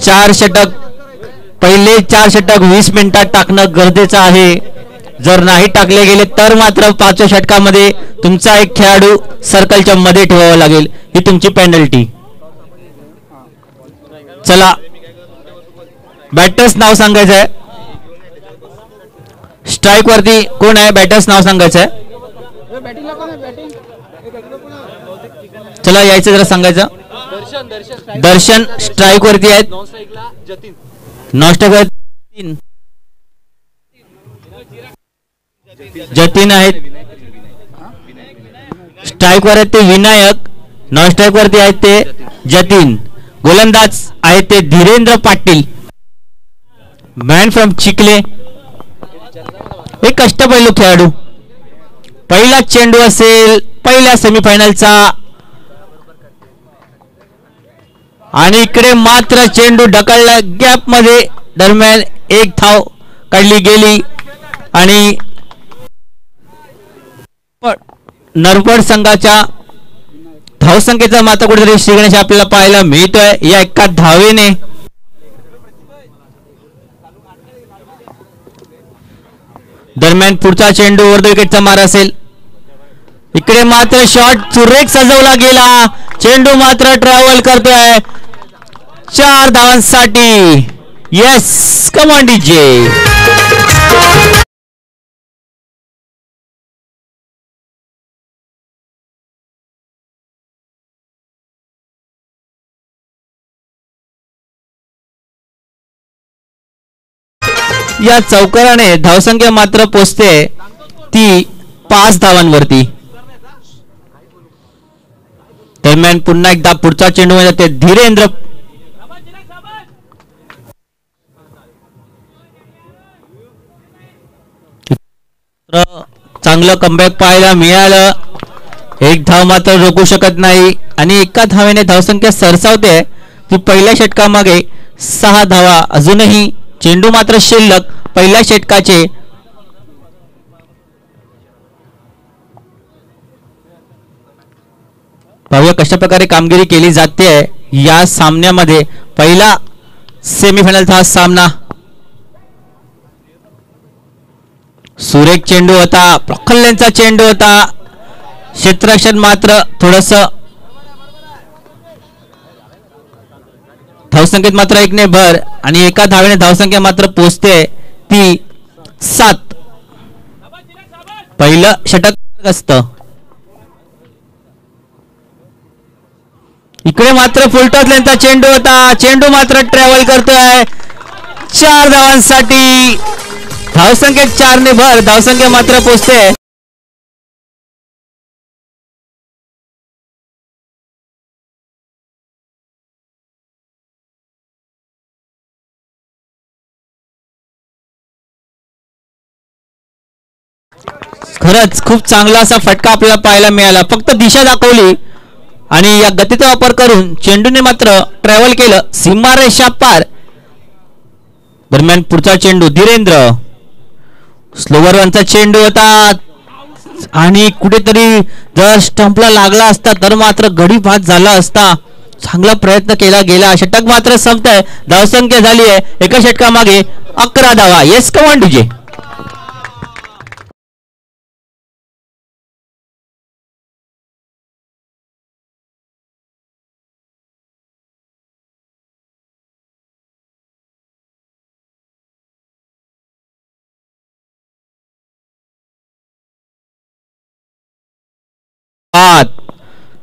4 षटक, पहिले 4 षटक 20 मिनिटात टाकणं गरजेचं आहे. जर नाही टाकले गेले तर मात्र 5व्या षटकामध्ये तुमचा एक खेळाडू सर्कलच्या मध्ये ठेवावा लागेल. ही तुमची पेनल्टी. चला, बॅटर्स नाव सांगायचं आहे. स्ट्राइक वरती कोण आहे? बॅटर्स नाव सांगायचं आहे. चला यायचं जरा सांगायचं. दर्शन स्ट्राइक वरती आहेत. नॉन स्ट्राइक वरती जतीन आहेत. स्ट्राइक वर आहेत ते विनायक. नॉन स्ट्राइक वरती आहेत ते जतीन. गोलंदाज आहेत ते धीरेंद्र पाटील, मॅन फ्रॉम चिखले. एक कष्टपैलू खेळाडू. पहिला चेंडू असेल पहिल्या सेमीफायनलचा आणि इकडे मात्र चेंडू ढकलला गॅप मध्ये. दरम्यान एक धाव काढली गेली आणि नरवड संघाच्या धावसंख्येचा मात्र कुठेतरी श्रीगणेश आपल्याला पाहायला मिळतोय या एका धावेने. दरम्यान पुढचा चेंडू वर विकेटचा मार असेल. इकडे मात्र शॉट सुरेख सजवला गेला. चेंडू मात्र ट्रॅव्हल करतोय 4 धावांसाठी. Yes, come on DJ. या चौकाराने धावसंख्या मात्र पोचते ती 5 धावांवरती. दरम्यान पुन्हा एकदा पुढचा चेंडू मध्ये जाते धीरेंद्र. चांगलं कमबॅक पाहायला मिळालं. एक धाव मात्र रोखू शकत नाही आणि एका धावेने धावसंख्या सरसावते ती पहिल्या षटकामागे 6 धावा. अजूनही चेंडू मात्र शिल्लक पहिल्या षटकाचे. पाहूया कशा प्रकारे कामगिरी केली जाते या सामन्यामध्ये. पहिला सेमीफायनलचा हा सामना. सुरेख चेंडू होता, प्रखल्यांचा चेंडू होता. क्षेत्ररक्षण मात्र थोडस धावसंख्येत मात्र 1 ने भर आणि एका धावेने धावसंख्या मात्र पोचते ती 7. पहिलं षटक असतं. इकडे मात्र फुलटॉसल्यांचा चेंडू होता. चेंडू मात्र ट्रॅव्हल करतोय 4 धावांसाठी. धावसंख्येत 4 ने भर, धावसंख्या मात्र पोचते. खरंच खूप चांगला असा फटका आपल्याला पाहायला मिळाला. फक्त दिशा दाखवली आणि या गतीचा वापर करून चेंडूने मात्र ट्रॅव्हल केलं सीमारेषा पार. दरम्यान पुढचा चेंडू धीरेंद्र. स्लोवरचा चेंडू होता आणि कुठेतरी जर स्टंपला लागला असता तर मात्र गडी बाद झाला असता. चांगला प्रयत्न केला गेला. षटक मात्र संपतंय. धावसंख्या झाली आहे एका षटकामागे 11 धावा. Yes, come on DJ.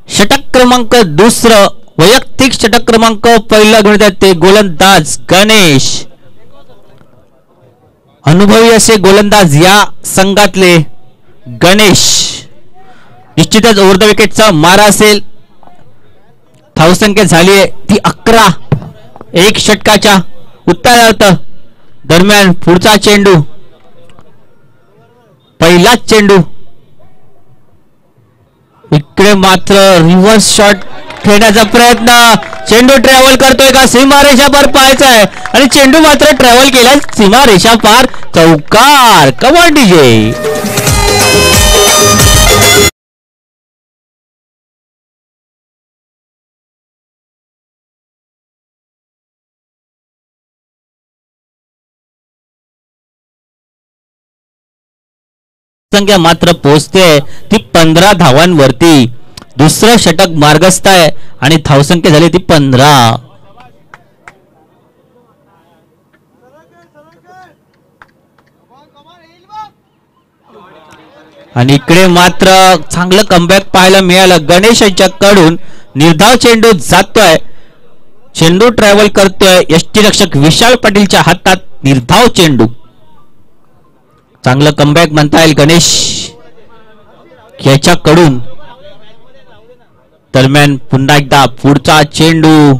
षटक क्रमांक 2, वैयक्तिक षटक क्रमांक पहिला घेऊन येतात ते गोलंदाज गणेश. अनुभवी असे गोलंदाज या संघातले गणेश. निश्चितच ओव्हर द विकेटचा मारा असेल. धावसंख्या झाली आहे ती 11 एक षटकाच्या उत्तरार्ध. दरम्यान पुढचा चेंडू, पहिलाच चेंडू. इकडे मात्र रिव्हर्स शॉट खेळण्याचा प्रयत्न. चेंडू ट्रॅव्हल करतोय का सीमारेषा पार पाहायचा आहे आणि चेंडू मात्र ट्रॅव्हल केला सीमारेषा पार. चौकार. कम ऑन डीजे. संख्या मात्र पोहोचते ती 15 धावांवरती. दुसरं षटक मार्गस्थ आहे आणि धावसंख्या झाली ती 15. आणि इकडे मात्र चांगलं कमबॅक पाहायला मिळालं गणेश यांच्याकडून. निर्धाव चेंडू जातोय, चेंडू ट्रॅव्हल करतोय, यष्टीरक्षक विशाल पाटीलच्या हातात निर्धाव चेंडू. चांगलं कमबॅक म्हणता येईल गणेश याच्याकडून. दरम्यान पुन्हा एकदा पुढचा चेंडू.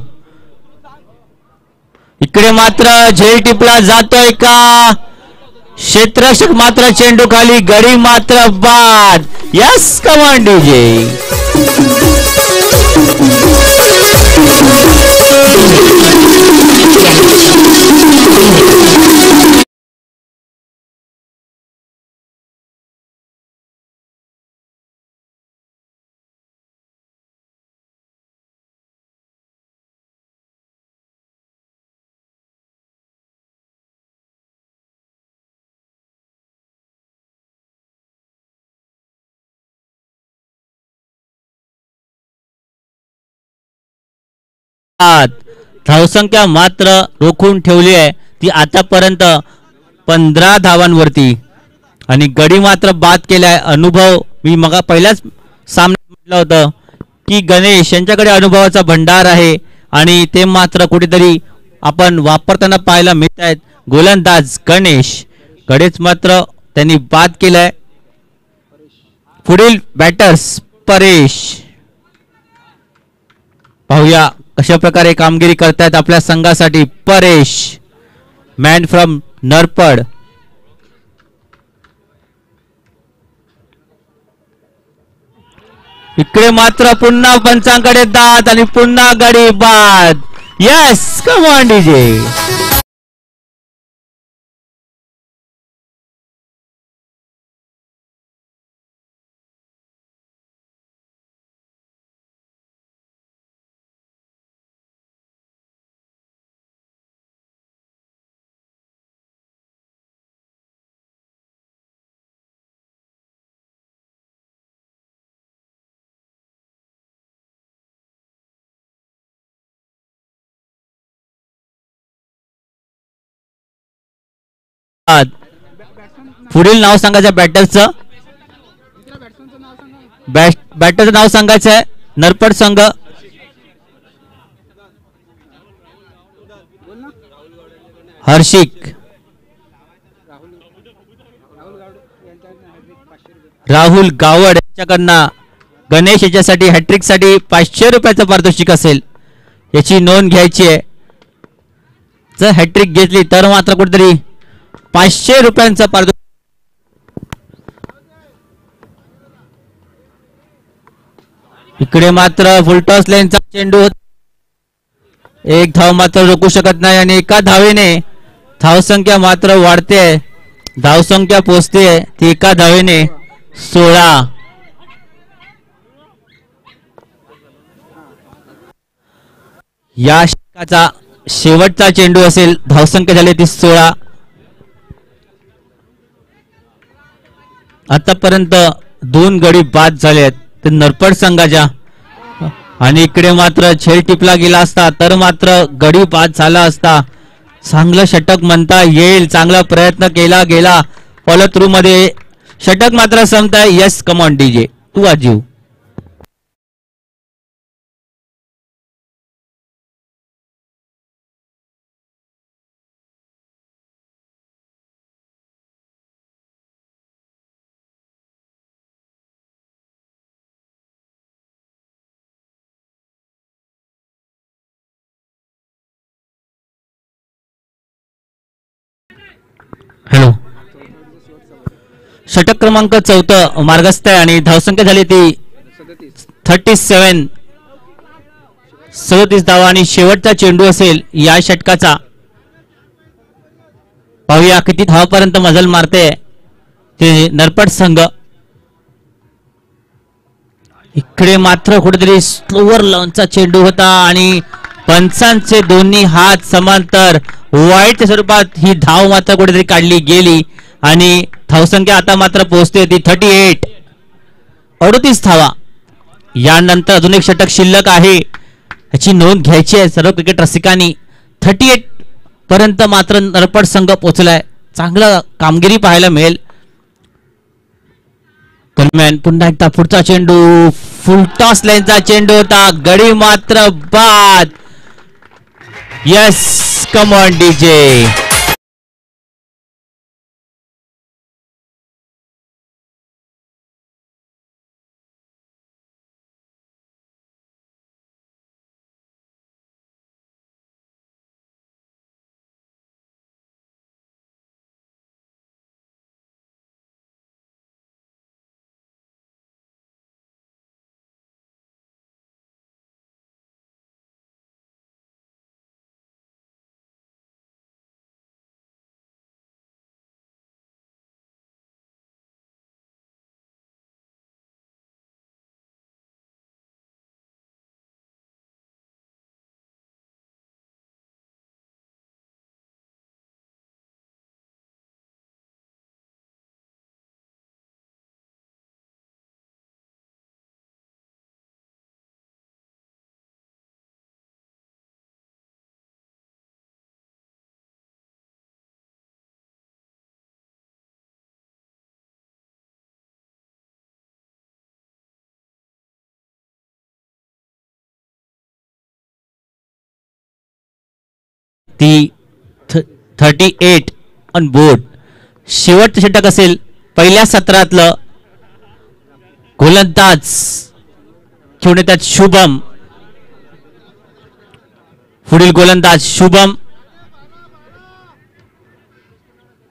इकडे मात्र झेल टिपला जातोय का? क्षेत्ररक्षक मात्र चेंडू खाली, गडी मात्र बाद. यस कमान डीजे. धावसंख्या मात्र रोखून ठेवली आहे ती आतापर्यंत 15 धावांवरती. आणि गडी मात्र बाद केलाय. अनुभव मी मग पहिल्याच सामन्यात म्हटलं होतं की गणेश यांच्याकडे अनुभवाचा भंडार आहे आणि ते मात्र कुठेतरी आपण वापरताना पाहायला मिळत आहेत. गोलंदाज गणेश, गडेच मात्र त्यांनी बाद केलाय. पुढील बॅटर्स परेश. पाहूया कशा प्रकारे कामगिरी करतायत आपल्या संघासाठी परेश, मॅन फ्रॉम नरपड. इकडे मात्र पुन्हा पंचांकडे दात आणि पुन्हा गडी बाद. Yes come on DJ. पुढील नाव सांगायचं बॅटरचं. बॅटरचं नाव सांगायचं आहे नरपड संघ. हर्षिक, राहुल गावड यांच्याकडनं गणेश याच्यासाठी हॅट्रिक साठी 500 रुपयाचं पारितोषिक असेल, याची नोंद घ्यायची आहे. जर हॅट्रिक घेतली तर मात्र कुठेतरी 500 रुपयांचा पारितोषिक. इकडे मात्र फुलटॉस लेनचा चेंडू, एक धाव मात्र रोखू शकत नाही आणि एका धावेने धावसंख्या मात्र वाढते. धावसंख्या पोहोचते ती एका धावेने 16. या षटकाचा शेवटचा चेंडू असेल. धावसंख्या झाली ती 16. आतापर्यंत 2 गडी बाद झाले आहेत ते नरपड संघाच्या. आणि इकडे मात्र झेल टिपला गेला असता तर मात्र गडी बाद झाला असता. चांगलं षटक म्हणता येईल, चांगला प्रयत्न केला गेला. फॉलो थ्रू मध्ये षटक मात्र संपताय. यस कम ऑन डीजे तू आजीव. हॅलो. षटक क्रमांक 4 मार्गस्थ आहे आणि धावसंख्या झाली ती 37. 37 धावा आणि शेवटचा चेंडू असेल या षटकाचा. पाहूया किती धावापर्यंत मजल मारते ते नरपड संघ. इकडे मात्र कुठेतरी स्लोवर लॉनचा चेंडू होता आणि पंचांचे दोन्ही हात समांतर वाईटच्या स्वरूपात ही धाव मात्र कुठेतरी काढली गेली आणि धावसंख्या आता मात्र पोहोचते ती 38. 38 धावा. यानंतर अजून एक षटक शिल्लक आहे, याची नोंद घ्यायची आहे सर्व क्रिकेट रसिकांनी. 38 पर्यंत मात्र नरपड संघ पोहोचलाय. चांगलं कामगिरी पाहायला मिळेल. दरम्यान पुन्हा एकदा पुढचा चेंडू, फुलटॉस लाईनचा चेंडू होता, गडी मात्र बाद. Yes, come on DJ. ती 38 ऑन बोर्ड. शेवटचं षटक असेल पहिल्या सत्रातलं. गोलंदाज घेऊन येतात शुभम. पुढील गोलंदाज शुभम.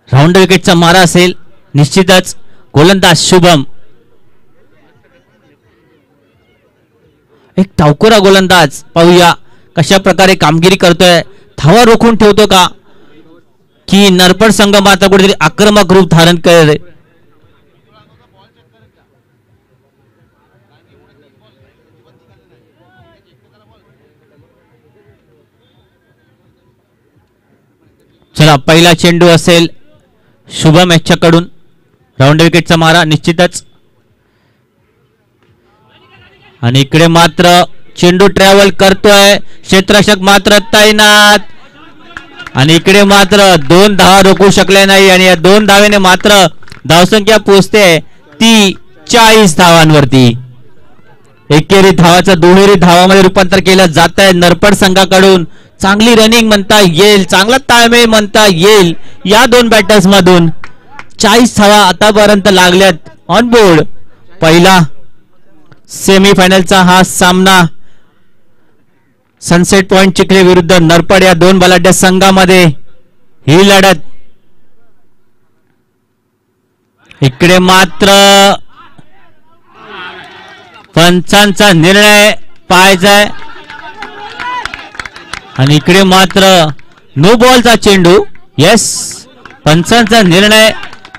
राऊंड विकेटचा मारा असेल निश्चितच. गोलंदाज शुभम. एक टावकोरा गोलंदाज, पाहूया कशा प्रकारे कामगिरी करतोय. धावा रोखून ठेवतो का, की नरपड संघ मात्र कुठेतरी आक्रमक रूप धारण करे. चला, पहिला चेंडू असेल शुभम याच्याकडून. राऊंड विकेटचा मारा निश्चितच. आणि इकडे मात्र चेंडू ट्रॅव्हल करतोय, क्षेत्ररक्षक मात्र तैनात. आणि इकडे मात्र 2 धावा रोखू शकले नाही. आणि या 2 धावेने मात्र धावसंख्या पोहोचते ती 40 धावांवरती. एकेरी धावाचं दुहेरी धावामध्ये रूपांतर केलं जात आहे नरपड संघाकडून. चांगली रनिंग म्हणता येईल, चांगला ताळमेळ म्हणता येईल या 2 बॅटर्स मधून. 40 धावा आतापर्यंत लागल्यात ऑन बोर्ड. पहिला सेमीफायनलचा हा सामना सनसेट पॉइंट चिखली विरुद्ध नरपड या 2 बलाढ्य संघामध्ये ही लढत. इकडे मात्र पंचांचा निर्णय पाहायचाय. आणि इकडे मात्र नो बॉलचा चेंडू. येस, पंचांचा निर्णय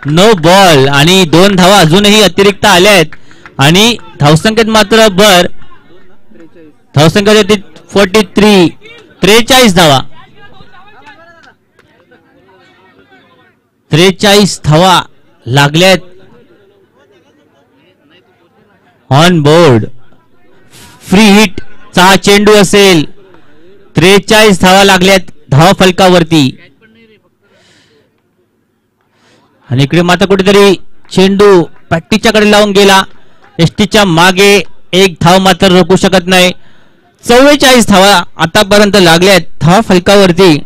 नो बॉल. आणि 2 धावा अजूनही अतिरिक्त आल्या आहेत. आणि धावसंख्येत मात्र धावसंख्या 43. 43 धावा. 43 धावा लागल्यात ऑन बोर्ड. फ्री हिट चा चेंडू असेल. 43 धावा लागल्यात धावा फलकावरती. आणि इकडे मात्र कुठेतरी चेंडू पट्टीच्या कडे लावून गेला. एसटीच्या मागे 1 धाव मात्र रोखू शकत नाही. 44 धावा आतापर्यंत लागल्यात धावा फलकावरती.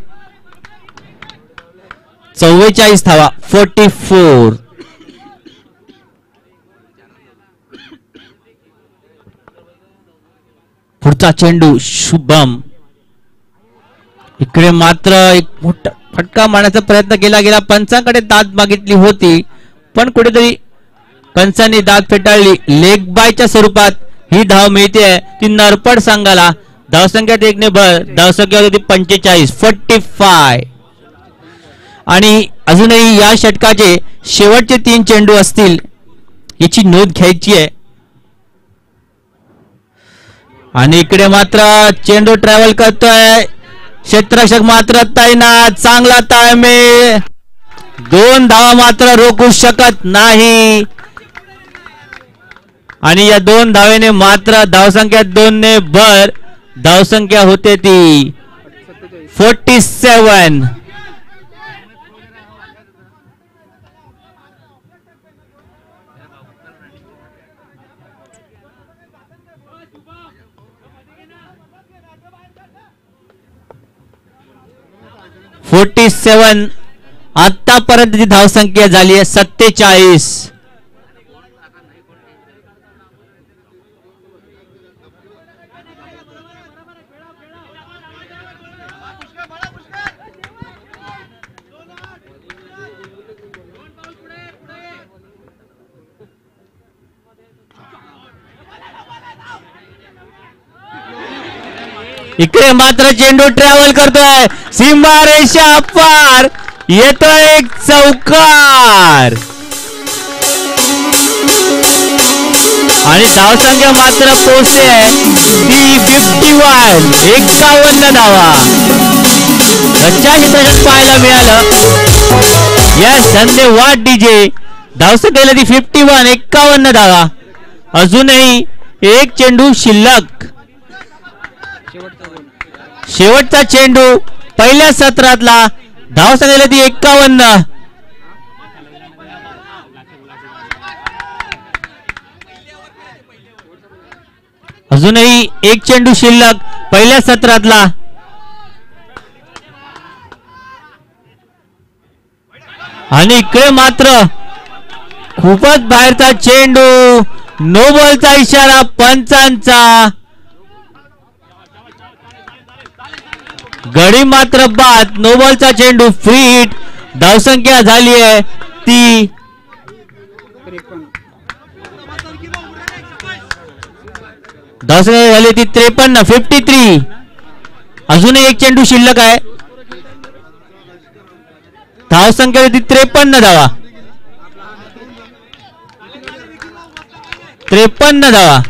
44 धावा. 44. पुढचा चेंडू शुभम. इकडे मात्र एक मोठा फटका मारण्याचा प्रयत्न केला गेला. पंचांकडे दाद मागितली होती, पण कुठेतरी पंचांनी दाद फेटाळली. लेग बायच्या स्वरूपात ही धाव मिळते ती नरपड संघाला. धावसंख्यात 1 ने भर. धावसंख्या होती 45. 45. आणि अजूनही या षटकाचे शेवटचे 3 चेंडू असतील याची नोंद घ्यायची आहे. आणि इकडे मात्र चेंडू ट्रॅव्हल करतोय. क्षेत्ररक्षक मात्र तैनात. चांगला ताळमेळ. 2 धावा मात्र रोखू शकत नाही आणि या 2 धावेने मात्र धावसंख्या 2 ने भर धावसंख्या होते ती 47. आतापर्यंतची धावसंख्या झाली आहे 47. इकडे मात्र चेंडू ट्रॅव्हल करतोय सीमारेषा पार येतोय एक चौकार आणि धावसंख्या मात्र पोहोचते ती 51 धावा. आजच्या चित्रात पाहायला मिळालं. यस धन्यवाद डीजे. धावसंख्येला ती 51 धावा. अजूनही एक चेंडू शिल्लक. शेवटचा चेंडू पहिल्या सत्रातला. धावसंख्येला ती 51. अजूनही एक चेंडू शिल्लक पहिल्या सत्रातला. आणि इकडे मात्र खूपच बाहेरचा चेंडू. नो बॉलचा इशारा पंचांचा. गडी मात्र बाद. नो बॉलचा चेंडू फ्री हिट. धावसंख्या झाली आहे ती 53. अजूनही एक चेंडू शिल्लक आहे. धावसंख्या ती 53 धावा. 53 धावा.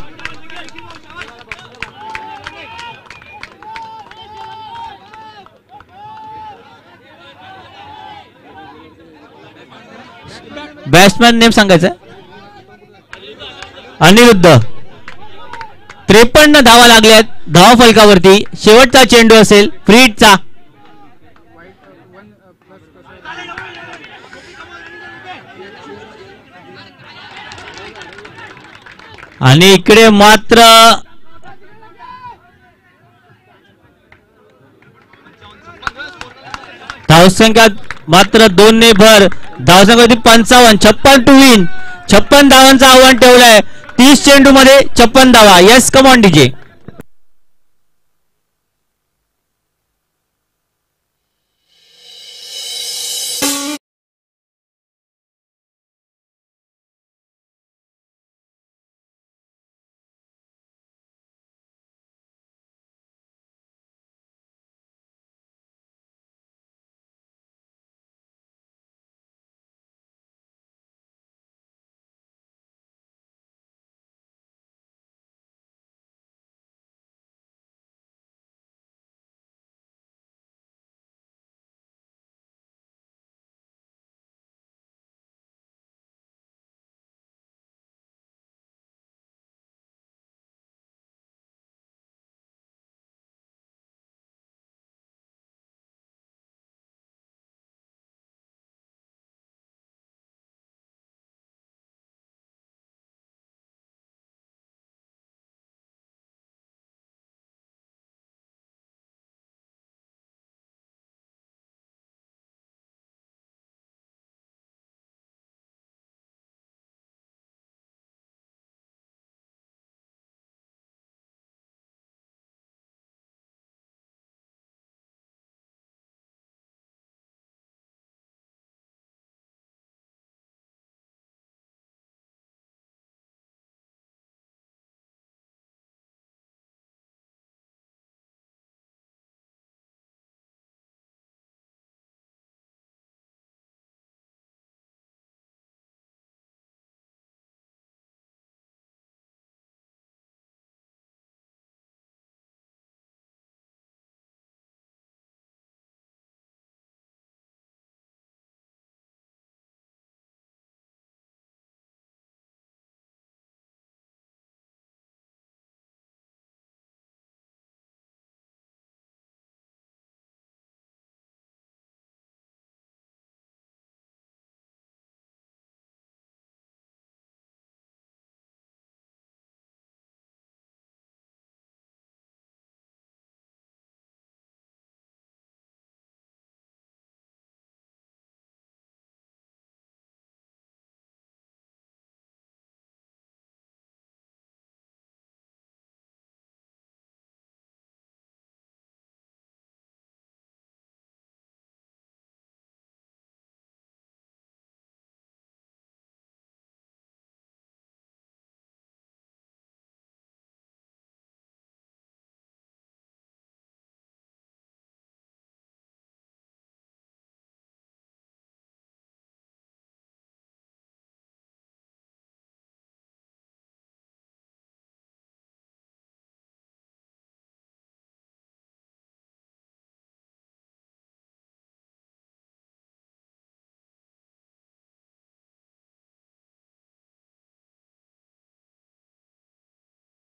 बॅट्समॅन नेम सांगायचं. अनिरुद्ध. 53 धावा लागल्यात धावा फलकावरती. शेवटचा चेंडू असेल फ्री हिटचा. आणि इकडे मात्र धावसंख्या मात्र 2 ने भर. धावसंख्या 55. 56 टू विन. 56 धावांचं आव्हान ठेवलंय. 30 चेंडू मध्ये 56 धावा. Yes come on DJ.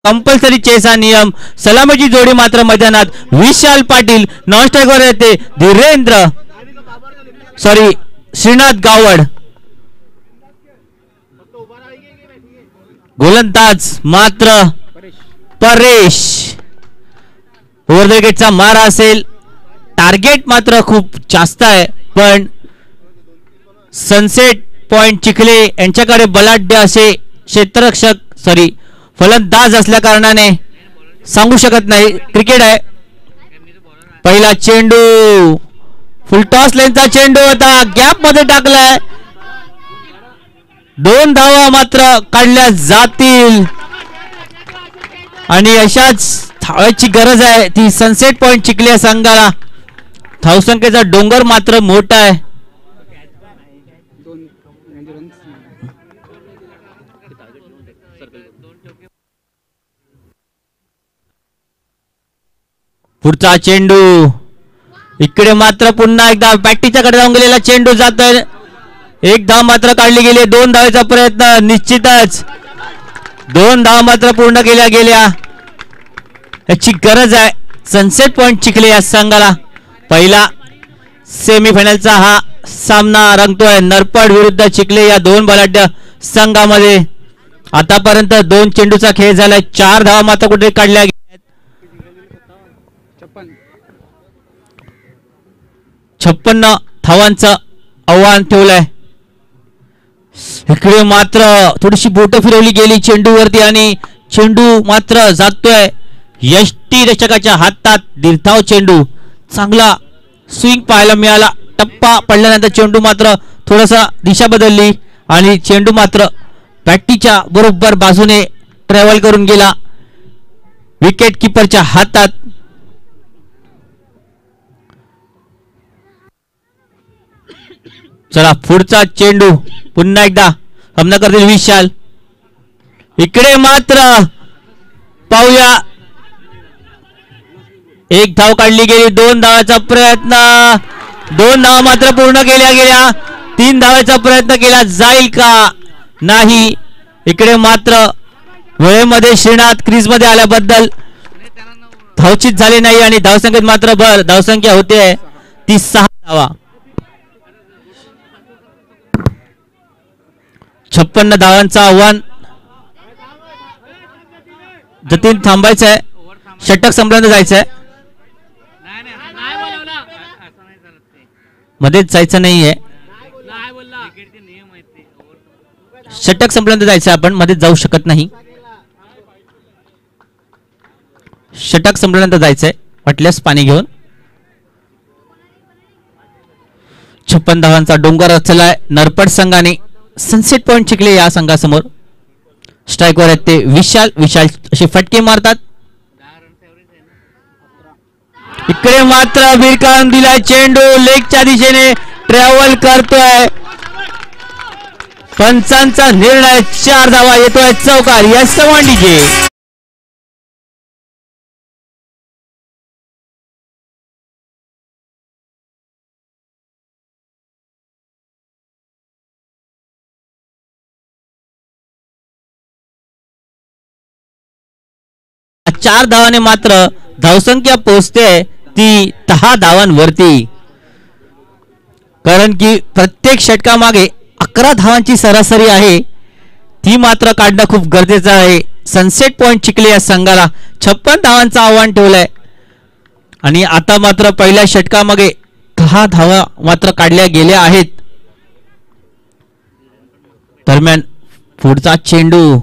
Compulsory chess हा नियम. सलामीची जोडी मात्र मैदानात. विशाल पाटील नॉन स्ट्रायकवर येते. श्रीनाथ गावड गोलंदाज मात्र परेश. ओव्हर द विकेटचा मारा असेल. टार्गेट मात्र खूप जास्त आहे पण सनसेट पॉइंट चिखले यांच्याकडे बलाढ्य असे क्षेत्ररक्षक फलंदाज असल्या कारणाने सांगू शकत नाही. क्रिकेट आहे. पहिला चेंडू फुलटॉस लेनचा चेंडू होता. गॅप मध्ये टाकलाय. 2 धावा मात्र काढल्या जातील आणि अशाच धावाची गरज आहे ती सनसेट पॉइंट चिखले या संघाला. धावसंख्येचा डोंगर मात्र मोठा आहे. पुढचा चेंडू इकडे मात्र पुन्हा एकदा बॅटीच्या कडे जाऊन गेलेला चेंडू जातोय. 1 धाव मात्र काढली गेली. 2 धावेचा प्रयत्न निश्चितच. 2 धाव मात्र पूर्ण केल्या गेल्या. याची गरज आहे सनसेट पॉइंट चिखले या संघाला. पहिला सेमीफायनलचा हा सामना रंगतोय नरपड विरुद्ध चिखले या 2 बलाढ्य संघामध्ये. आतापर्यंत 2 चेंडूचा खेळ झालाय. 4 धावा मात्र कुठे काढल्या गेल्या. 56 धावांचं आव्हान ठेवलंय. इकडे मात्र थोडीशी बोट फिरवली गेली चेंडूवरती आणि चेंडू मात्र जातोय यष्टीरक्षकाच्या हातात. दीर्घाव चेंडू. चांगला स्विंग पाहायला मिळाला. टप्पा पडल्यानंतर चेंडू मात्र थोडासा दिशा बदलली आणि चेंडू मात्र बॅटीच्या बरोबर बाजूने ट्रॅव्हल करून गेला विकेट किपरच्या हातात. चला पुढचा चेंडू पुन्हा एकदा सामना करतील विशाल. इकडे मात्र पाहूया 1 धाव काढली गेली. 2 धावाचा प्रयत्न. 2 धावा मात्र पूर्ण केल्या गेल्या. 3 धावाचा प्रयत्न केला जाईल का नाही. इकडे मात्र वेळेमध्ये श्रीनाथ क्रीज मध्ये आल्याबद्दल धावचित झाले नाही आणि धावसंख्येत मात्र धावसंख्या होते ती 6 धावा. 56 धावांचं आव्हान. जतीन थांबायचं आहे. षटक संपल्यानंतर जायचंय. मध्येच जायचं नाहीये. षटक संपल्यानंतर जायचं. आपण मध्येच जाऊ शकत नाही. षटक संपल्यानंतर जायचंय वाटल्यास पाणी घेऊन. 56 धावांचा डोंगर रचलाय नरपड संघाने सनसेट पॉइंट चिखले या संघासमोर. स्ट्राईकवर आहेत ते विशाल. असे फटके मारतात. इकडे मात्र भिरकावून दिलाय चेंडू. लेगच्या दिशेने ट्रॅव्हल करतोय. पंचांचा निर्णय. 4 धावा. येतोय चौकार. Yes DJ. चार धावाने मात्र धावसंख्या पोहोचते ती 10 धावांवरती. कारण की प्रत्येक षटकामागे 11 धावांची सरासरी आहे. ती मात्र काढणं खूप गरजेचं आहे. सनसेट पॉइंट चिखले या संघाला 56 धावांचं आव्हान ठेवलंय आणि आता मात्र पहिल्या षटकामागे 10 धावा मात्र काढल्या गेल्या आहेत. दरम्यान पुढचा चेंडू.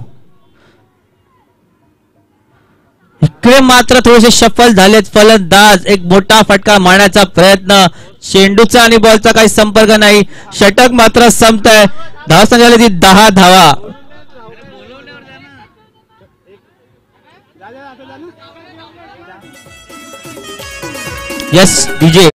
इकडे मात्र थोडेसे शफल झालेत फलंदाज. एक मोठा फटका मारण्याचा प्रयत्न. चेंडूचा आणि बॉलचा काही संपर्क नाही. षटक मात्र संपतंय. धावसंख्या झाली ती 10 धावा. Yes DJ.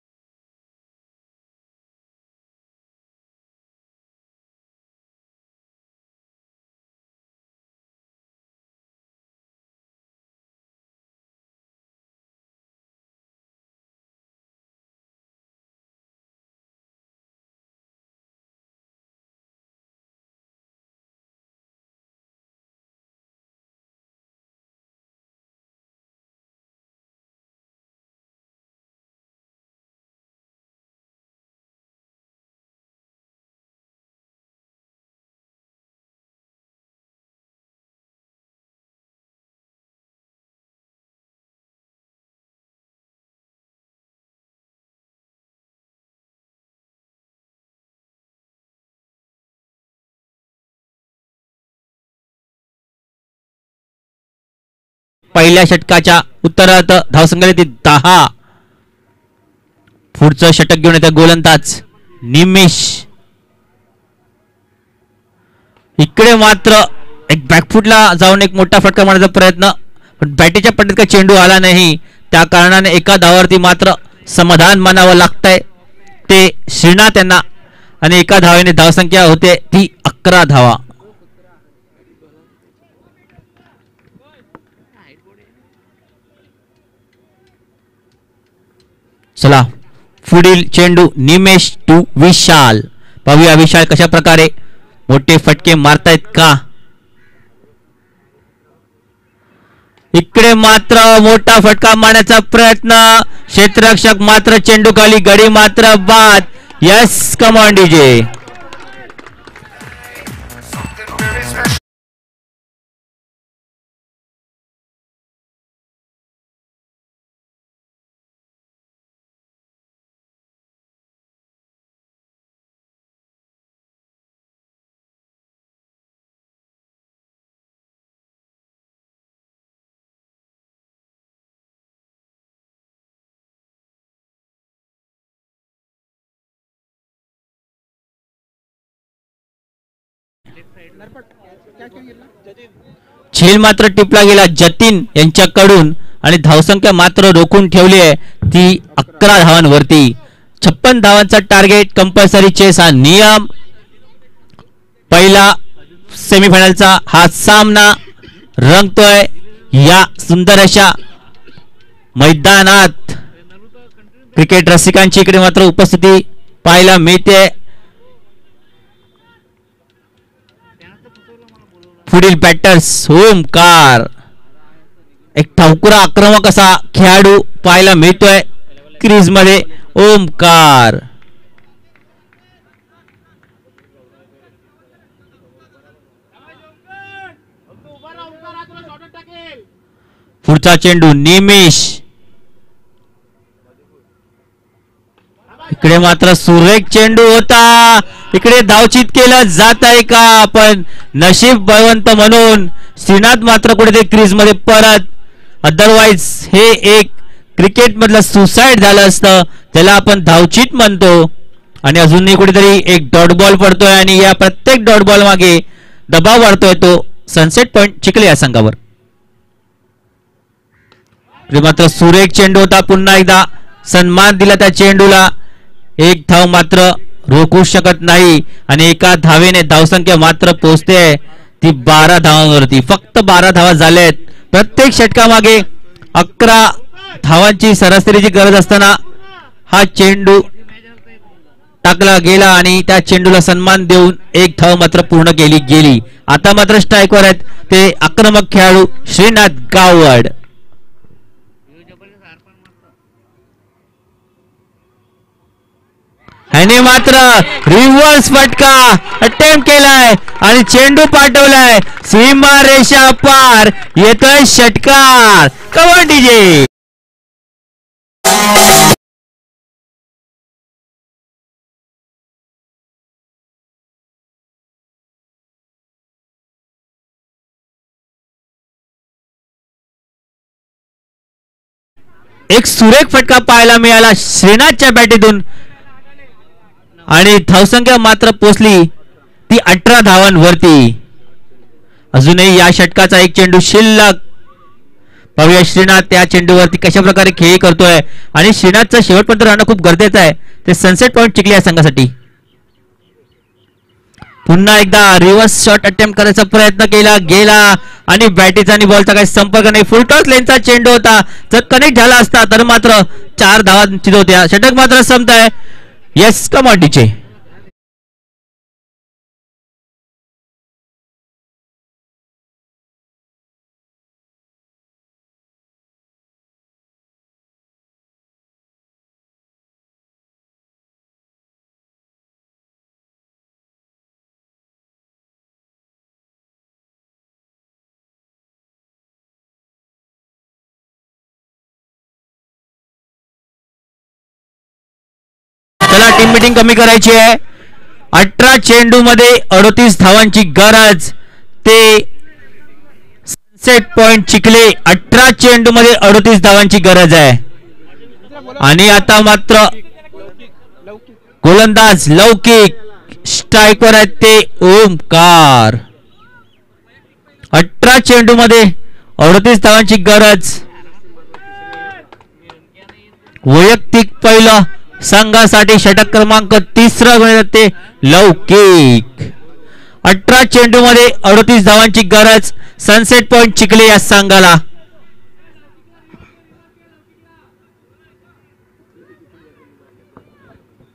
पहिल्या षटकाच्या उत्तरार्ध धावसंख्या ती 10. पुढचं षटक घेऊन येतं गोलंदाज निमेश. इकडे मात्र एक बॅकफुटला जाऊन एक मोठा फटका मारण्याचा प्रयत्न, पण बॅटीच्या पट्टीत काही चेंडू आला नाही. त्या कारणाने एका धावावरती मात्र समाधान मानावं लागतंय ते श्रीनाथ यांना, आणि एका धावेने धावसंख्या होते ती 11 धावा. चला पुढील चेंडू निमेश टू विशाल. पाहूया विशाल कशा प्रकारे मोठे फटके मारतायत का. इकडे मात्र मोठा फटका मारण्याचा प्रयत्न, क्षेत्ररक्षक मात्र चेंडू खाली, गडी मात्र बाद. Yes, come on DJ. झेल मात्र टिपला गेला जतीन यांच्याकडून, आणि धावसंख्या मात्र रोखून ठेवली आहे ती 11 धावांवरती. 56 धावांचा टार्गेट, कंपल्सरी चेस हा नियम. पहिला सेमीफायनलचा हा सामना रंगतोय या सुंदर अशा मैदानात. क्रिकेट रसिकांची इकडे मात्र उपस्थिती पाहायला मिळते. पुढील बॅटर्स ओमकार, एक ठावकुरा आक्रमक असा खेळाडू पाहायला मिळतोय क्रीज मध्ये. ओमकार पुढचा चेंडू निमेश. इकडे मात्र सुरेख चेंडू होता, इकडे धावचित केलं जात आहे का, पण नशीब बळवंत म्हणून श्रीनाथ मात्र कुठेतरी क्रीज मध्ये परत. अदरवाईज हे एक क्रिकेट मधलं सुसाईड झालं असतं, त्याला आपण धावचित म्हणतो. आणि अजूनही कुठेतरी एक डॉट बॉल पडतोय, आणि या प्रत्येक डॉट बॉल मागे दबाव वाढतोय तो सनसेट पॉइंट चिखली या संघावर. मात्र सुरेख चेंडू होता, पुन्हा एकदा सन्मान दिला त्या चेंडूला. एक धाव मात्र रोखू शकत नाही, आणि एका धावेने धावसंख्या मात्र पोहोचते ती 12 धावांवरती. फक्त 12 धावा झाल्यात. प्रत्येक षटकामागे 11 धावांची सरासरीची गरज असताना हा चेंडू टाकला गेला, आणि त्या चेंडूला सन्मान देऊन एक धाव मात्र पूर्ण केली गेली. आता मात्र स्ट्राईकवर आहेत ते आक्रमक खेळाडू श्रीनाथ गावड. ह्याने मात्र रिव्हर्स फटका अटेम्प्ट केलाय आणि चेंडू पाठवलाय सीमारेषा पार. येतोय षटकार. Cover DJ. एक सुरेख फटका पाहायला मिळाला श्रीनाथच्या बॅटीतून, आणि धावसंख्या मात्र पोचली ती 18 धावांवरती. अजूनही या षटकाचा एक चेंडू शिल्लक. पाहूया श्रीनाथ त्या चेंडूवरती कशा प्रकारे खेळी करतोय, आणि श्रीनाथचं शेवटपर्यंत राहणं खूप गरजेचं आहे ते सनसेट पॉइंट चिखली या संघासाठी. पुन्हा एकदा रिव्हर्स शॉट अटेम्प्ट करायचा प्रयत्न केला गेला, आणि बॅटीचा आणि बॉलचा काही संपर्क नाही. फुलटॉस लेनचा चेंडू होता, जर कनेक्ट झाला असता तर मात्र 4 धावा निश्चित होत्या. षटक मात्र संपत आहे. येस, कमांडीचे. चला टीम मीटिंग कमी करायची आहे. 18 चेंडू मध्ये 38 धावांची गरज. ते सनसेट पॉइंट चिखले. 18 चेंडू मध्ये 38 धावांची गरज आहे. आणि आता मात्र गोलंदाज लौकिक स्ट्राईकवर आहेत ते ओमकार. 18 चेंडू मध्ये 38 धावांची गरज. वैयक्तिक पहिलं संघासाठी षटक क्रमांक 3 गुण ते लौकिक. 18 चेंडू मध्ये 38 धावांची गरज सनसेट पॉइंट चिखले या संघाला.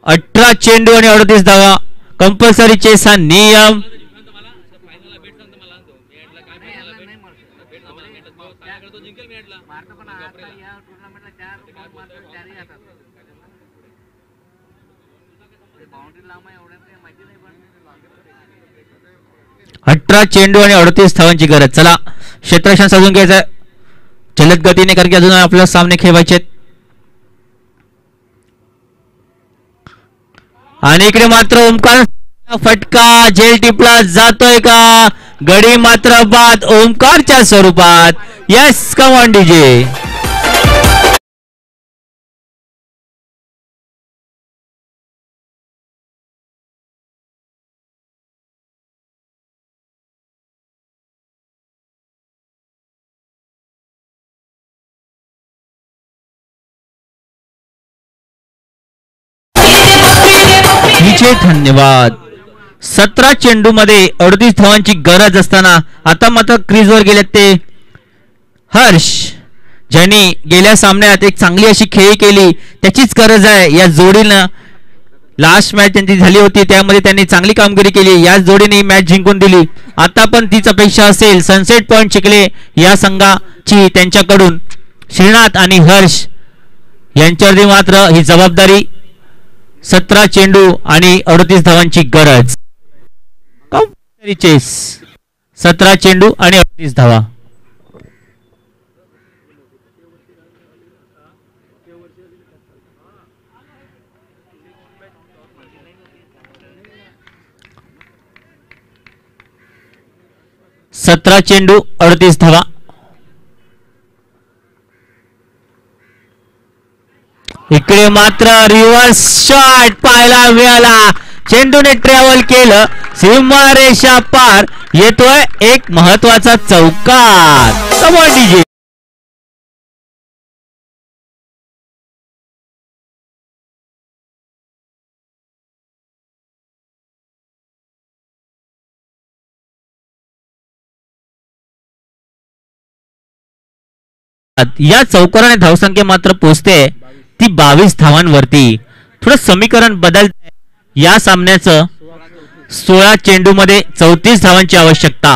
अठरा चेंडू आणि 38 धावा. कंपल्सरी चेस हा नियम. अठरा चेंडू आणि 38 धावांची गरज. चला क्षेत्ररक्षण साधून घ्यायचं जलद गतीने, कारण की अजून आपल्याला सामने खेळवायचे. आणि इकडे मात्र ओमकार फटका झेल टिपला जातोय का? गडी मात्र बाद ओमकारच्या स्वरूपात. Yes, come on DJ. धन्यवाद. 17 चेंडू मध्ये 38 धावांची गरज असताना आता मात्र क्रीजवर गेलेत ते हर्ष, ज्यांनी गेल्या सामन्यात एक चांगली अशी खेळी केली. त्याचीच गरज आहे या जोडीनं. लास्ट मॅच त्यांची झाली होती त्यामध्ये त्यांनी चांगली कामगिरी केली. याच जोडीने मॅच जिंकून दिली. आता पण तीच अपेक्षा असेल सनसेट पॉइंट चिखले या संघाची त्यांच्याकडून. श्रीनाथ आणि हर्ष यांच्यावरती मात्र ही जबाबदारी. 17 चेंडू आणि 38 धावांची गरज. चेस 17 चेंडू आणि 38 धावा. सतरा चेंडू 38 धावा. इकडे मात्र रिव्हर्स शॉट पाहायला मिळाला. चेंडूने ट्रॅव्हल केलं, सीमारेषा पार. येतोय एक महत्वाचा चौकार. Come on DJ. या चौकाराने धावसंख्या मात्र पोहोचते ती 22 धावांवरती. थोडं समीकरण बदलतंय या सामन्याचं. 16 चेंडू मध्ये 34 धावांची आवश्यकता.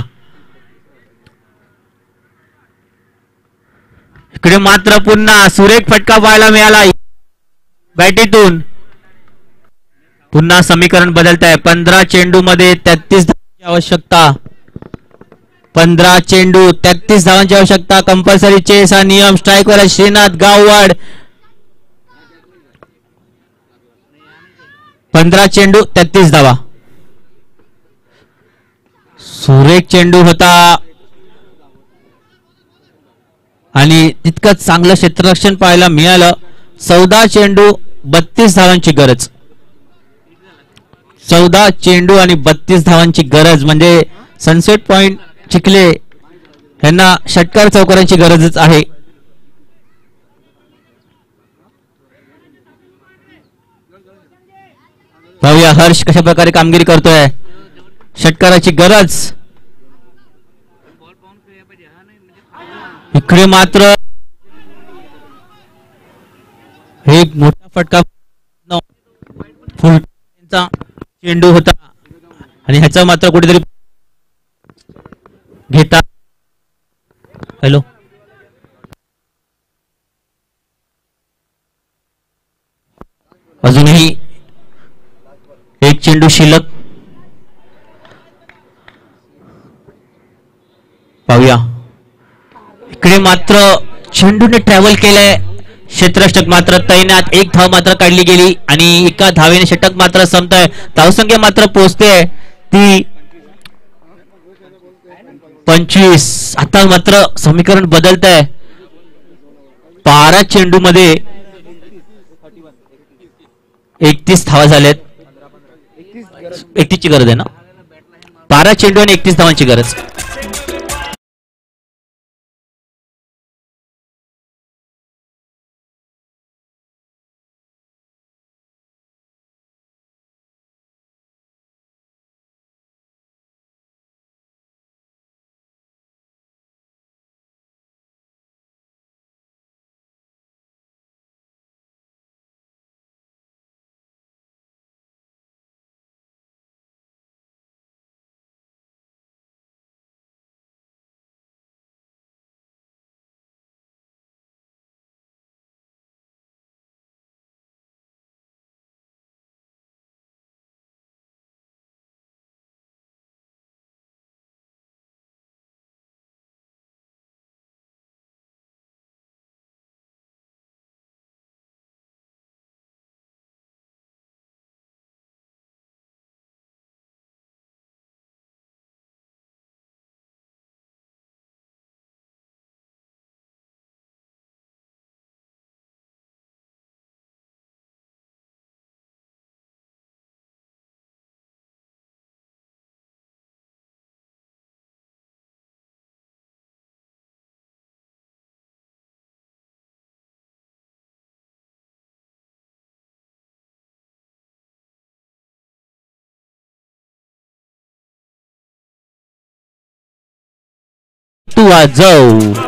इकडे मात्र पुन्हा सुरेख फटका पाहायला मिळाला बॅटीतून. पुन्हा समीकरण बदलतंय. 15 चेंडू मध्ये 33 धावांची आवश्यकता. 15 चेंडू 33 धावांची आवश्यकता. कंपल्सरी चेस हा नियम. स्ट्राईकवर श्रीनाथ गाववाड. 15 चेंडू 33 धावा. सुरेख चेंडू होता आणि तितकंच चांगलं क्षेत्ररक्षण पाहायला मिळालं. 14 चेंडू 32 धावांची गरज. 14 चेंडू आणि 32 धावांची गरज म्हणजे सनसेट पॉइंट चिखले यांना षटकार चौकारांची गरजच आहे. पाहूया हर्ष कशा प्रकारे कामगिरी करतोय. षटकाराची गरज. इकडे मात्र एक मोठा फटका फुल चेंडू होता आणि ह्याचा मात्र कुठेतरी घेता. हॅलो, अजूनही एक चेंडू शिल्लक. पाहूया इकडे मात्र चेंडूने ट्रॅव्हल केलंय. क्षेत्ररक्षक मात्र तैनात. एक धाव मात्र काढली गेली आणि एका धावेने षटक मात्र संपतंय. धावसंख्या मात्र पोहोचते ती 25. आता मात्र समीकरण बदलत आहे. 12 चेंडू मध्ये 31 धावा झाल्यात. 31 ची गरज आहे ना. 12 चेंडू आणि 31 धावांची गरज. तू वाजव.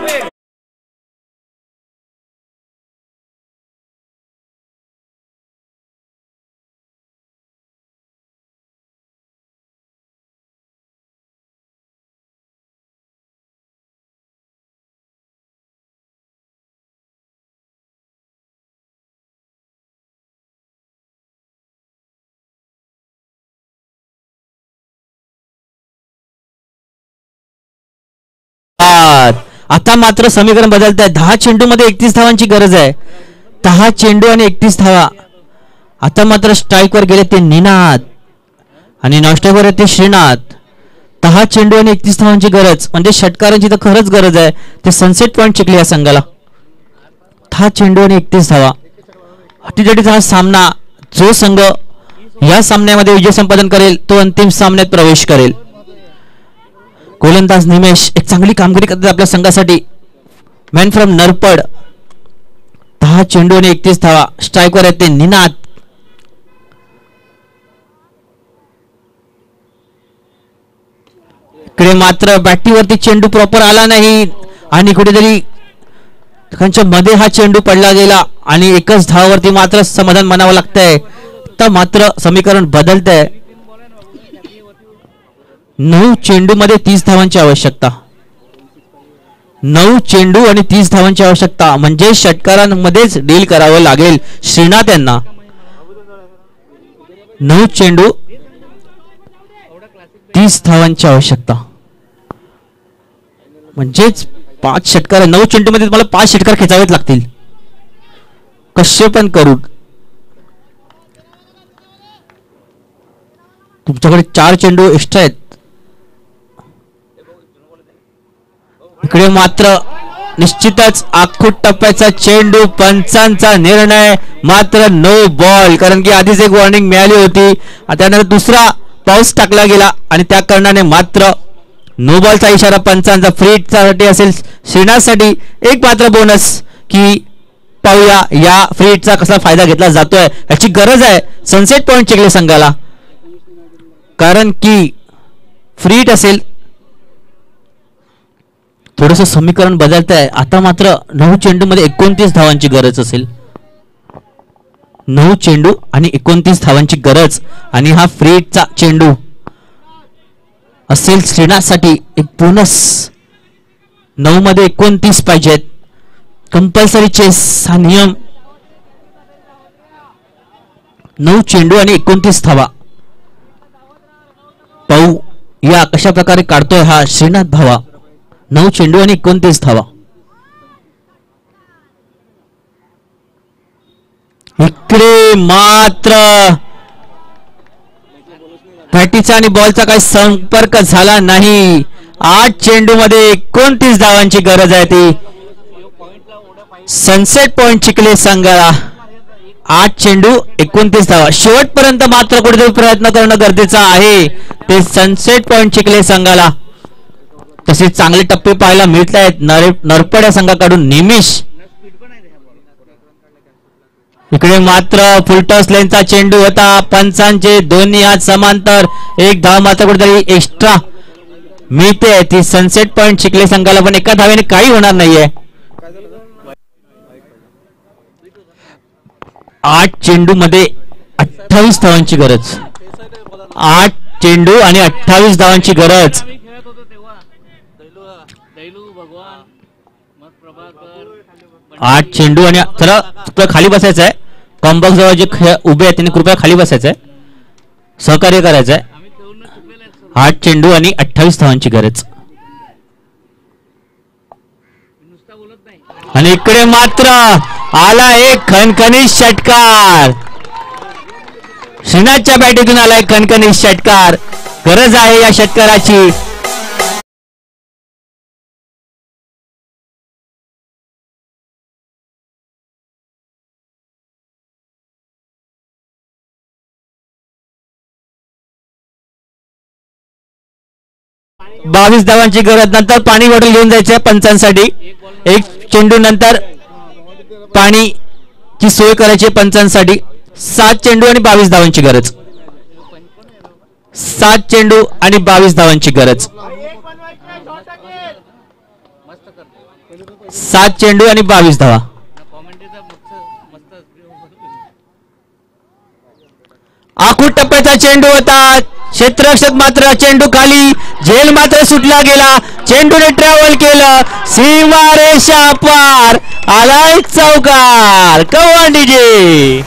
आता मात्र समीकरण बदलत आहे. 10 चेंडू मध्ये 31 धावांची गरज आहे. 10 चेंडू आणि 31 धावा. आता मात्र स्ट्राईकवर गेले ते निनाद आणि नॉनस्ट्राईकवर येते श्रीनाथ. 10 चेंडू आणि 31 धावांची गरज म्हणजे षटकारांची तर खरंच गरज आहे. ते सनसेट पॉइंट चिकले या संघाला. 10 चेंडू आणि 31 धावा. अटीतटीचा हा सामना. जो संघ या सामन्यामध्ये विजय संपादन करेल तो अंतिम सामन्यात प्रवेश करेल. गोलंदाज निमेश एक चांगली कामगिरी करतात आपल्या संघासाठी. Man from Narpad. 10 चेंडू आणि 31 धावा. स्ट्राईकवर येते निनाद. इकडे मात्र बॅटीवरती चेंडू प्रॉपर आला नाही आणि कुठेतरी त्यांच्या मध्ये हा चेंडू पडला गेला आणि एकच धावावरती मात्र समाधान मानावं लागतंय. तर मात्र समीकरण बदलतंय. 9 चेंडू मध्ये 30 धावांची आवश्यकता. 9 चेंडू आणि 30 धावांची आवश्यकता म्हणजे षटकारांमध्येच डील करावं लागेल श्रीनाथ यांना. 9 चेंडू 30 धावांची आवश्यकता म्हणजेच 5 षटकार. 9 चेंडू मध्ये तुम्हाला 5 षटकार खेचावेच लागतील कसे पण करून. तुमच्याकडे 4 चेंडू एक्स्ट्रा आहेत. इकडे मात्र निश्चितच आखूट टप्प्याचा चेंडू. पंचांचा निर्णय मात्र नो बॉल. कारण की आधीच एक वॉर्निंग मिळाली होती. त्यानंतर दुसरा पाऊस टाकला गेला आणि त्या कारणाने मात्र नो बॉलचा इशारा पंचांचा. फ्रीटसाठी असेल श्रीनाथसाठी एक मात्र बोनस की पाहूया या फ्रीटचा कसा फायदा घेतला जातोय. याची गरज आहे सनसेट पॉइंट चिखले संघाला. कारण की फ्रीट असेल. थोडस समीकरण बदलत आहे. आता मात्र 9 चेंडू मध्ये 29 धावांची गरज असेल. 9 चेंडू आणि 29 धावांची गरज आणि हा फ्रीटचा चेंडू असेल श्रीनाथसाठी एक बोनस. 9 मध्ये 29 पाहिजेत. कंपल्सरी चेस हा नियम. 9 चेंडू आणि 29 धावा. पाहू या कशा प्रकारे काढतोय हा श्रीनाथ भावा. 9 चेंडू आणि 29 धावा. इकडे मात्र बॅटीचा आणि बॉलचा काही संपर्क झाला नाही 8 चेंडू मध्ये 29 धावांची गरज आहे ती सनसेट पॉइंट चिखले संघाला. 8 चेंडू 29 धावा. शेवटपर्यंत मात्र कुठेतरी प्रयत्न करणं गरजेचं आहे ते सनसेट पॉइंट चिखले संघाला. तसेच चांगले टप्पे पाहायला मिळत आहेत नरपड्या संघाकडून. निमिष इकडे मात्र फुलटॉस लाईनचा चेंडू होता. पंचांचे दोन्ही हात समांतर. एक धाव मात्र कुठेतरी एक्स्ट्रा मिळते ती सनसेट पॉइंट चिखले संघाला. पण एका धावेने काही होणार नाहीये. 8 चेंडू मध्ये 28 धावांची गरज. 8 चेंडू आणि 28 धावांची गरज. 8 चेंडू आणि चला खाली बसायचं आहे. कॉम्बॉक्स जवळ जे उभे आहेत त्यांनी कृपया खाली बसायचं आहे. सहकार्य करायचं आहे. 8 चेंडू आणि 28 धावांची गरज. आणि इकडे मात्र आला एक खणखणीत षटकार. श्रीनाथच्या बॅटीतून आला एक खणखणीत षटकार. गरज आहे या षटकाराची. बावीस धावांची गरज. नंतर पाणी बॉटल घेऊन जायचे पंचांसाठी. एक चेंडू नंतर पाणीची सोय करायची पंचांसाठी. 7 चेंडू आणि 22 धावांची गरज. 7 चेंडू आणि 22 धावांची गरज. 7 चेंडू आणि 22 धावा. आखूड टप्प्याचा चेंडू होता. क्षेत्ररक्षक मात्र चेंडू खाली. झेल मात्र सुटला गेला. चेंडूने ट्रॅव्हल केलं. सीमारेषा पार. आलाय चौकार. कवांडीजी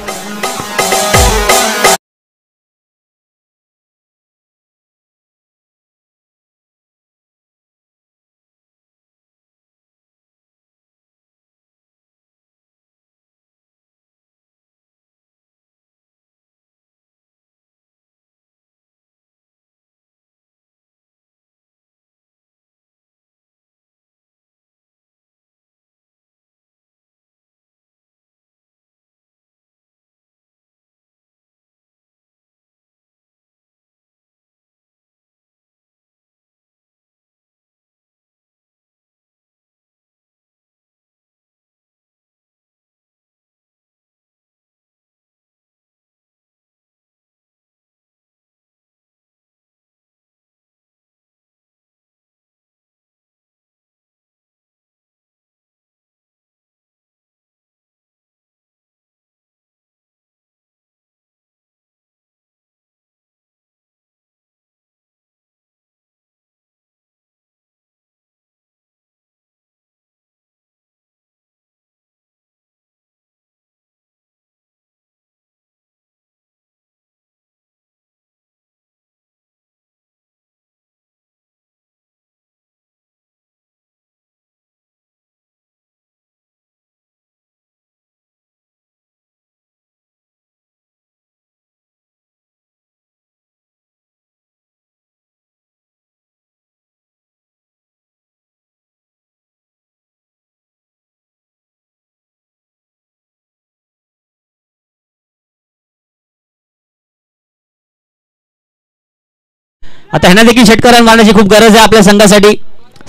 आता ह्यांना देखील षटकार मारण्याची खूप गरज आहे आपल्या संघासाठी.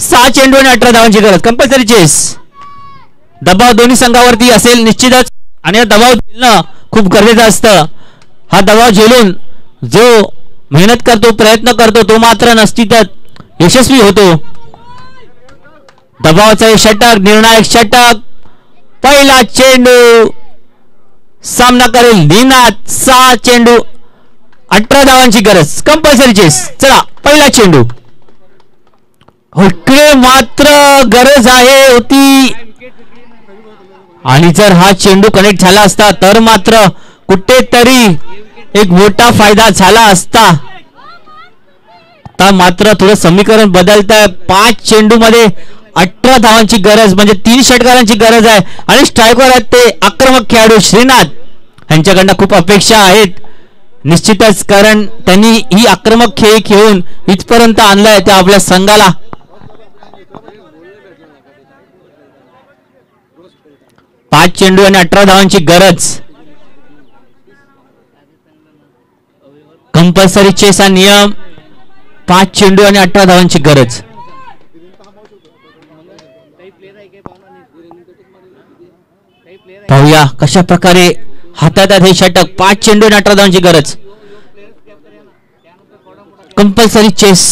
6 चेंडू आणि 18 धावांची गरज. Compulsory chess. दबाव दोन्ही संघावरती असेल निश्चितच. आणि हा दबाव झेलणं खूप गरजेचं असतं. हा दबाव झेलून जो मेहनत करतो प्रयत्न करतो तो मात्र निश्चितच यशस्वी होतो. दबावाचा षटक. निर्णायक षटक. पहिला चेंडू सामना करेल निनाद. 6 चेंडू 18 धावांची गरज. Compulsory chess. चला पहिला चेंडू. इकडे मात्र गरज आहे होती. आणि जर हा चेंडू कनेक्ट झाला असता तर मात्र कुठेतरी एक मोठा फायदा झाला असता. आता मात्र थोडं समीकरण बदलत आहे. 5 चेंडू मध्ये 18 धावांची गरज म्हणजे 3 षटकारांची गरज आहे. आणि स्ट्रायकर आहेत ते आक्रमक खेळाडू श्रीनाथ. यांच्याकडनं खूप अपेक्षा आहेत निश्चितच. कारण त्यांनी ही आक्रमक खेळ खेळून इथपर्यंत आणलाय. त्या आपल्या संघाला 5 चेंडू आणि 18 धावांची गरज. कंपल्सरी चेस हा नियम. 5 चेंडू आणि 18 धावांची गरज. पाहूया कशा प्रकारे हातात हे षटक. 5 चेंडू आणि 18 धावांची गरज. Compulsory chess.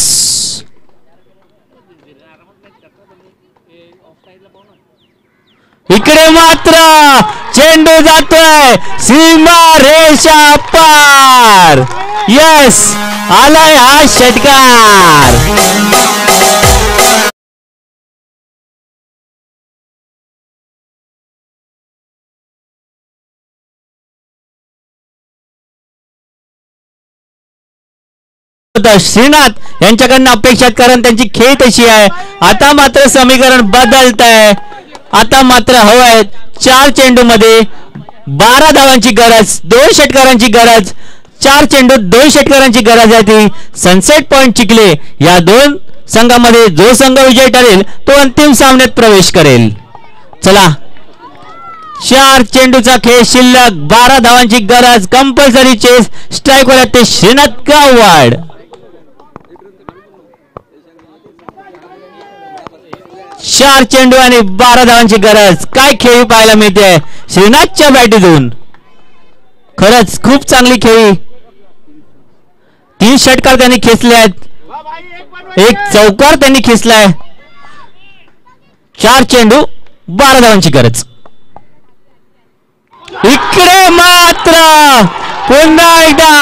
इकडे मात्र चेंडू जातोय सीमा रेषा पार. यस, आलाय हा षटकार. श्रीनाथ यांच्याकडनं अपेक्षा, कारण त्यांची खेळ तशी आहे. आता मात्र समीकरण बदलत आहे. आता मात्र हवंय 4 चेंडू मध्ये 12 धावांची गरज. 2 षटकारांची गरज. 4 चेंडू 2 षटकारांची गरज आहे ती. सनसेट पॉइंट चिखले या 2 संघामध्ये जो संघ विजय ठरेल तो अंतिम सामन्यात प्रवेश करेल. चला, 4 चेंडूचा खेळ शिल्लक. 12 धावांची गरज. Compulsory chess. स्ट्राईक वर ते श्रीनाथ गाववाड. 4 चेंडू आणि 12 धावांची गरज. काय खेळी पाहायला मिळते श्रीनाथच्या बॅटीतून. खरंच खूप चांगली खेळी. 3 षटकार त्यांनी खेचले आहेत. 1 चौकार त्यांनी खेचलाय. 4 चेंडू 12 धावांची गरज. इकडे मात्र पुन्हा एकदा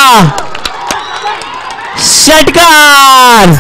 षटकार.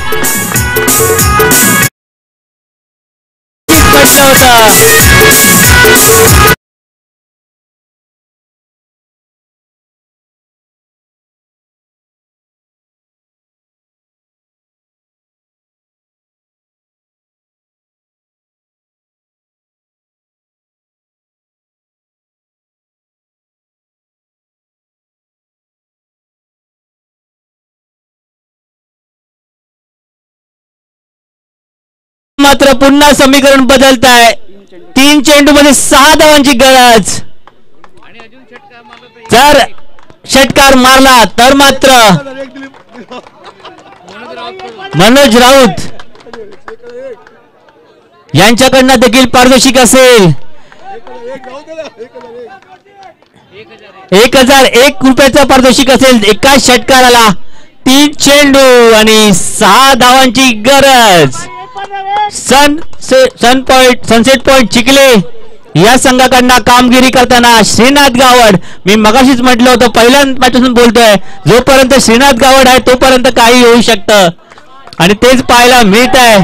मात्र पुन्हा समीकरण बदलत आहे. 3 चेंडू मध्ये 6 धावांची गरज. जर षटकार मारला तर मात्र मनोज राऊत यांच्याकडनं देखील पारदर्शक असेल. 1001 रुपयाचा पारदर्शक असेल एका षटकाराला. 3 चेंडू आणि 6 धावांची गरज. सनसेट पॉइंट चिखले या संघाकडनं कामगिरी करताना श्रीनाथ गावड. मी मगाशीच म्हटलं होतं, पहिल्या मॅचपासून बोलतोय, जोपर्यंत श्रीनाथ गावड आहे तोपर्यंत काही होऊ शकतं आणि तेच पाहायला मिळत आहे.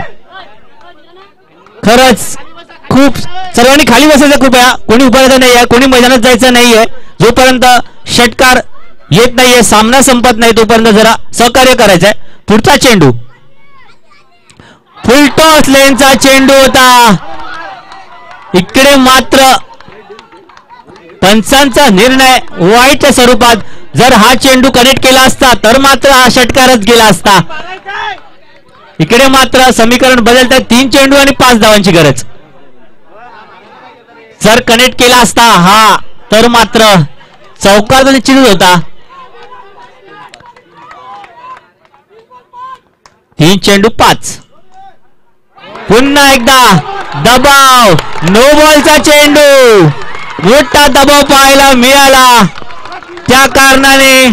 खरंच खूप सर्वांनी खाली बसायचं कृपया. कोणी उभारायचं नाहीये, कोणी मैदानात जायचं नाहीये. जोपर्यंत षटकार येत नाहीये, सामना संपत नाही तोपर्यंत जरा सहकार्य करायचंय. पुढचा चेंडू फुलटॉस लेनचा चेंडू होता. इकडे मात्र पंचांचा निर्णय वाईटच्या स्वरूपात. जर हा चेंडू कनेक्ट केला असता तर मात्र हा षटकारच गेला असता. इकडे मात्र समीकरण बदलत आहे. 3 चेंडू आणि 5 धावांची गरज. जर कनेक्ट केला असता हा तर मात्र चौकार निश्चित होता. 3 चेंडू 5. पुन्हा एकदा दबाव. नो बॉलचा चेंडू. मोठा दबाव पाहायला मिळाला. त्या कारणाने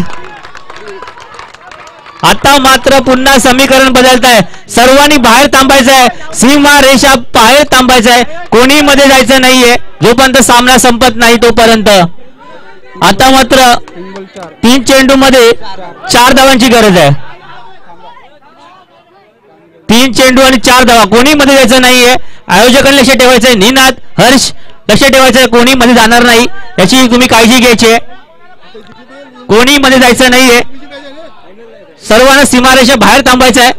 आता मात्र पुन्हा समीकरण बदलत आहे. सर्वांनी बाहेर थांबायचं आहे. सीमा रेषा बाहेर थांबायचं आहे. कोणी मध्ये जायचं नाहीये जोपर्यंत सामना संपत नाही तोपर्यंत. आता मात्र 3 चेंडू मध्ये 4 धावांची गरज आहे. 3 चेंडू आणि 4 धावा. कोणी मध्ये जायचं नाहीये. आयोजकांनी लक्ष ठेवायचंय. निनाद, हर्ष लक्ष ठेवायचंय. कोणी मध्ये जाणार नाही याची तुम्ही काळजी घ्यायची. कोणी मध्ये जायचं नाहीये. सर्वांना सीमारेषा बाहेर थांबायचं आहे.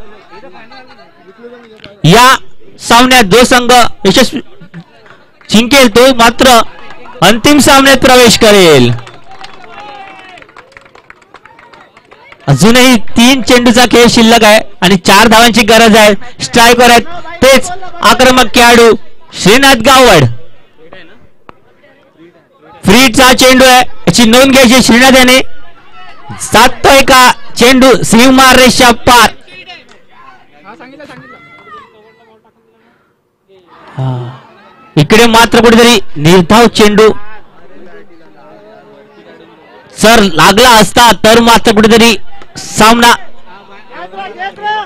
या सामन्यात जो संघ यशस्वी जिंकेल तो मात्र अंतिम सामन्यात प्रवेश करेल. अजूनही 3 चेंडूचा खेळ शिल्लक आहे आणि 4 धावांची गरज आहे. स्ट्रायकर आहेत तेच आक्रमक खेळाडू श्रीनाथ गावड. फ्रीचा चेंडू आहे, याची नोंद घ्यायची श्रीनाथ याने. साधतोय का चेंडू सीमारेषा पार. इकडे मात्र कुठेतरी निर्धाव चेंडू जर लागला असता तर मात्र कुठेतरी सामना.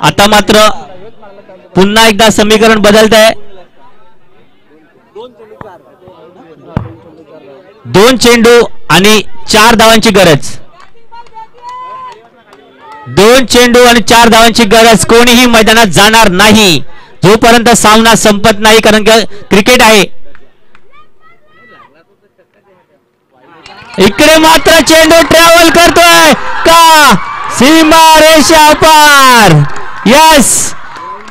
आता मात्र पुन्हा एकदा समीकरण बदलत आहे. 2 चेंडू आणि 4 धावांची गरज. 2 चेंडू आणि 4 धावांची गरज. कोणीही मैदानात जाणार नाही जोपर्यंत सामना संपत नाही, कारण क्रिकेट आहे. इकडे मात्र चेंडू ट्रॅव्हल करतोय का सीमारेषा पार. यस,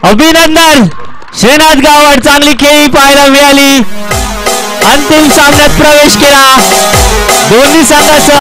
अभिनंदन श्रीनाथ गावड. चांगली खेळी पाहायला मिळाली. अंतिम सामन्यात प्रवेश केला दोन्ही संघाचा.